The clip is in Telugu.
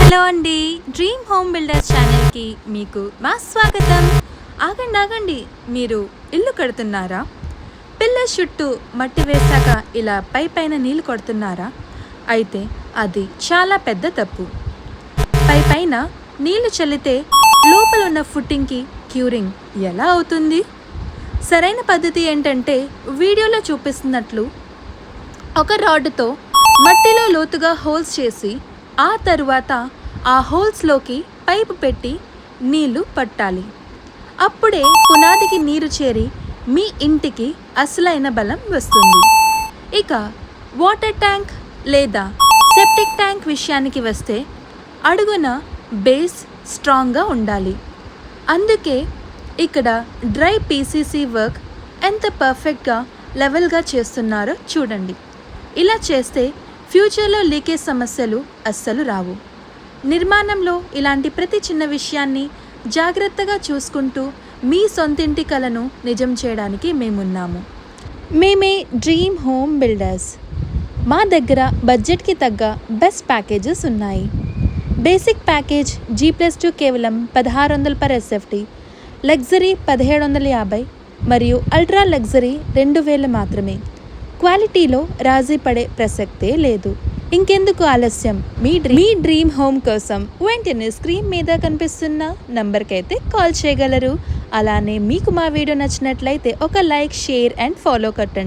హలో అండి, డ్రీమ్ హోమ్ బిల్డర్స్ ఛానల్కి మీకు మా స్వాగతం. ఆగండి, మీరు ఇల్లు కడుతున్నారా? పిల్లర్ చుట్టూ మట్టి వేశాక ఇలా పైన నీళ్లు కొడుతున్నారా? అయితే అది చాలా పెద్ద తప్పు. పైన నీళ్లు చల్లితే లోపల ఉన్న ఫుట్టింగ్కి క్యూరింగ్ ఎలా అవుతుంది? సరైన పద్ధతి ఏంటంటే వీడియోలో చూపిస్తున్నట్లు ఒక రాడ్తో మట్టిలో లోతుగా హోల్స్ చేసి ఆ తరువాత ఆ హోల్స్లోకి పైపు పెట్టి నీళ్లు పట్టాలి. అప్పుడే పునాదికి నీరు చేరి మీ ఇంటికి అసలైన బలం వస్తుంది. ఇక వాటర్ ట్యాంక్ లేదా సెప్టిక్ ట్యాంక్ విషయానికి వస్తే అడుగున బేస్ స్ట్రాంగ్గా ఉండాలి. అందుకే ఇక్కడ డ్రై పీసీసీ వర్క్ ఎంత పర్ఫెక్ట్గా లెవెల్గా చేస్తున్నారో చూడండి. ఇలా చేస్తే ఫ్యూచర్లో లీకేజ్ సమస్యలు అస్సలు రావు. నిర్మాణంలో ఇలాంటి ప్రతి చిన్న విషయాన్ని జాగ్రత్తగా చూసుకుంటూ మీ సొంతింటి కలను నిజం చేయడానికి మేమున్నాము. మేమే డ్రీమ్ హోమ్ బిల్డర్స్. మా దగ్గర బడ్జెట్కి తగ్గ బెస్ట్ ప్యాకేజెస్ ఉన్నాయి. బేసిక్ ప్యాకేజ్ G+2 కేవలం 1600 per SFT, లగ్జరీ 1750 మరియు అల్ట్రా లగ్జరీ 2000 మాత్రమే. క్వాలిటీలో రాజీ పడే ప్రసక్తే లేదు. ఇంకెందుకు ఆలస్యం? మీ డ్రీమ్ హోమ్ కోసం వెంటనే స్క్రీన్ మీద కనిపిస్తున్న నంబర్కి అయితే కాల్ చేయగలరు. అలానే మీకు మా వీడియో నచ్చినట్లయితే ఒక లైక్, షేర్ అండ్ ఫాలో కొట్టండి.